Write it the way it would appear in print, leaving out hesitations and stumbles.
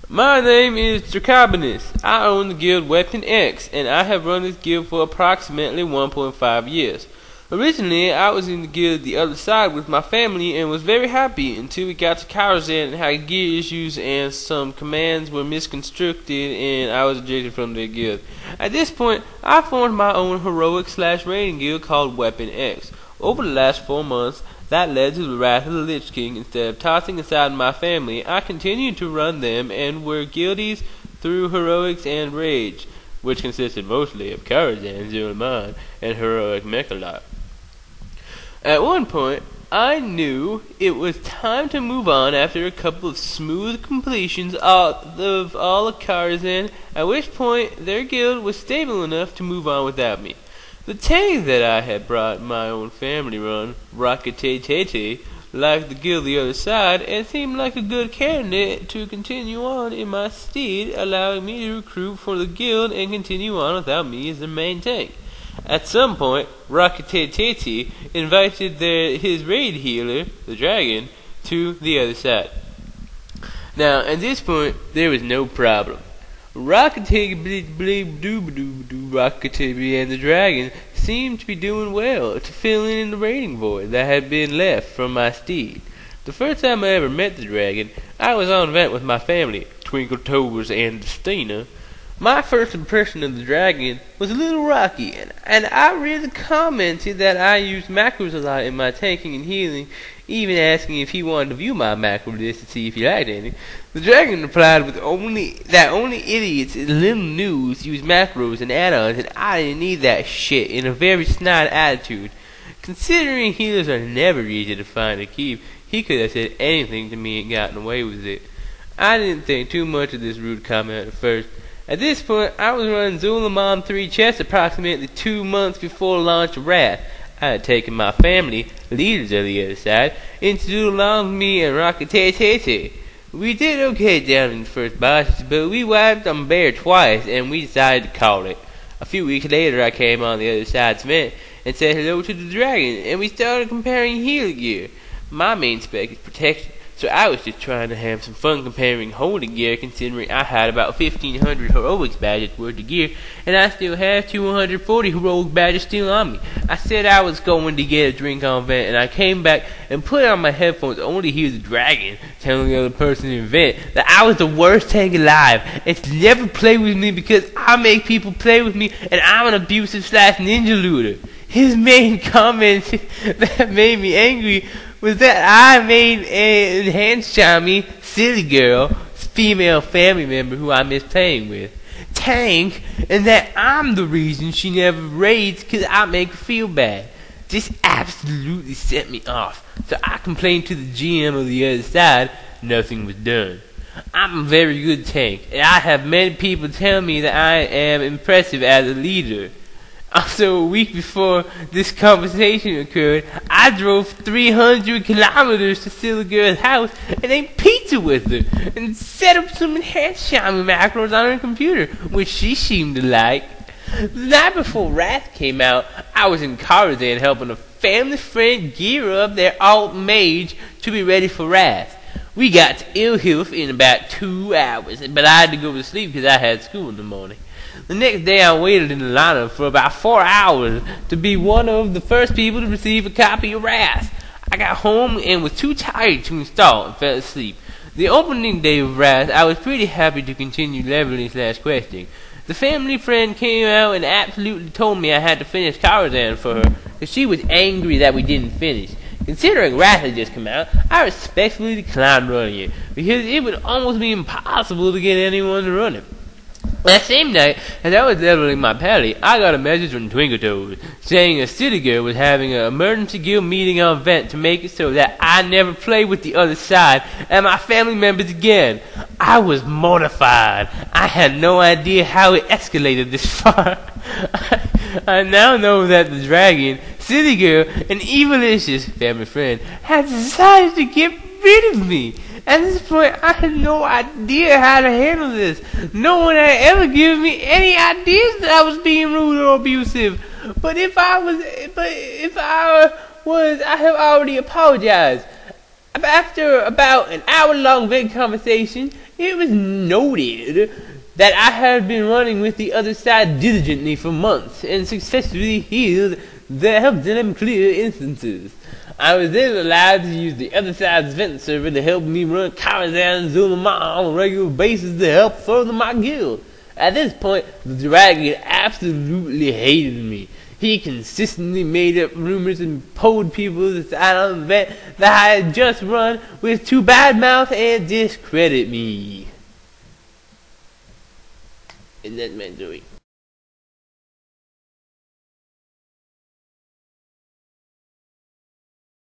My name is Dracobanis. I own the guild Weapon X, and I have run this guild for approximately 1.5 years. Originally, I was in the guild the other side with my family and was very happy until we got to Karazhan and had gear issues and some commands were misconstructed and I was ejected from the guild. At this point, I formed my own heroic/raiding guild called Weapon X. Over the last 4 months, that led to the wrath of the Lich King. Instead of tossing aside my family, I continued to run them and were guildies through heroics and rage, which consisted mostly of Karazhan, Zul'Aman, and heroic Mechalot. At one point, I knew it was time to move on after a couple of smooth completions of all of Karazhan, at which point their guild was stable enough to move on without me. The tank that I had brought my own family run, Rocketay, liked the guild the other side and seemed like a good candidate to continue on in my stead, allowing me to recruit for the guild and continue on without me as the main tank. At some point, Rocketay invited his raid healer, the dragon, to the other side. Now, at this point, there was no problem. Rocketay and the dragon seemed to be doing well to fill in the raiding void that had been left from my steed. The first time I ever met the dragon, I was on vent with my family, Twinkle Toes and Stina. My first impression of the dragon was a little rocky, and I really commented that I used macros a lot in my tanking and healing, even asking if he wanted to view my macro list to see if he liked any. The dragon replied with only idiots and little noobs use macros and add-ons, and I didn't need that shit, in a very snide attitude. Considering healers are never easy to find or keep, he could have said anything to me and gotten away with it. I didn't think too much of this rude comment at first. At this point, I was running Zul'Aman 3 chests approximately 2 months before launch of Wrath. I had taken my family, leaders of the other side, into Zul'Aman with me and Rocketay. We did okay down in the first bosses, but we wiped on Bear twice, and we decided to call it. A few weeks later, I came on the other side's vent and said hello to the dragon, and we started comparing healer gear. My main spec is protection, so I was just trying to have some fun comparing holding gear, considering I had about 1,500 heroics badges worth of gear, and I still have 240 heroic badges still on me. I said I was going to get a drink on vent, and I came back and put on my headphones only to hear the dragon telling the other person in vent that I was the worst tank alive, and to never play with me because I make people play with me, and I'm an abusive/ninja looter. His main comment that made me angry was that I made an enhanced Shami, silly girl, female family member who I miss playing with, tank, and that I'm the reason she never raids because I make her feel bad. This absolutely set me off, so I complained to the GM of the other side. Nothing was done. I'm a very good tank, and I have many people tell me that I am impressive as a leader. Also, a week before this conversation occurred, I drove 300 kilometers to Silly Girl's house and ate pizza with her and set up some enhanced Xiaomi macros on her computer, which she seemed to like. The night before Wrath came out, I was in Karazhan helping a family friend gear up their alt mage to be ready for Wrath. We got to Ill Health in about 2 hours, but I had to go to sleep because I had school in the morning. The next day I waited in the lineup for about 4 hours to be one of the first people to receive a copy of Wrath. I got home and was too tired to install and fell asleep. The opening day of Wrath, I was pretty happy to continue leveling/questing. The family friend came out and absolutely told me I had to finish Karazhan for her because she was angry that we didn't finish. Considering Wrath had just come out, I respectfully declined running it because it would almost be impossible to get anyone to run it. That same night, as I was leveling my pally, I got a message from Twinkle Toes saying a city girl was having an emergency guild meeting on vent to make it so that I never play with the other side and my family members again. I was mortified. I had no idea how it escalated this far. I now know that the dragon, city girl, and evilicious family friend had decided to get rid of me. At this point, I had no idea how to handle this. No one had ever given me any ideas that I was being rude or abusive. But if I was, I have already apologized. After about an hour-long vague conversation, It was noted that I had been running with the other side diligently for months and successfully healed the help them clear instances. I was then allowed to use the other side's vent server to help me run Karazhan Zul'Aman on a regular basis to help further my guild. At this point, the dragon absolutely hated me. He consistently made up rumors and told people to sign on the vent that I had just run with to badmouth and discredit me. And that's my story.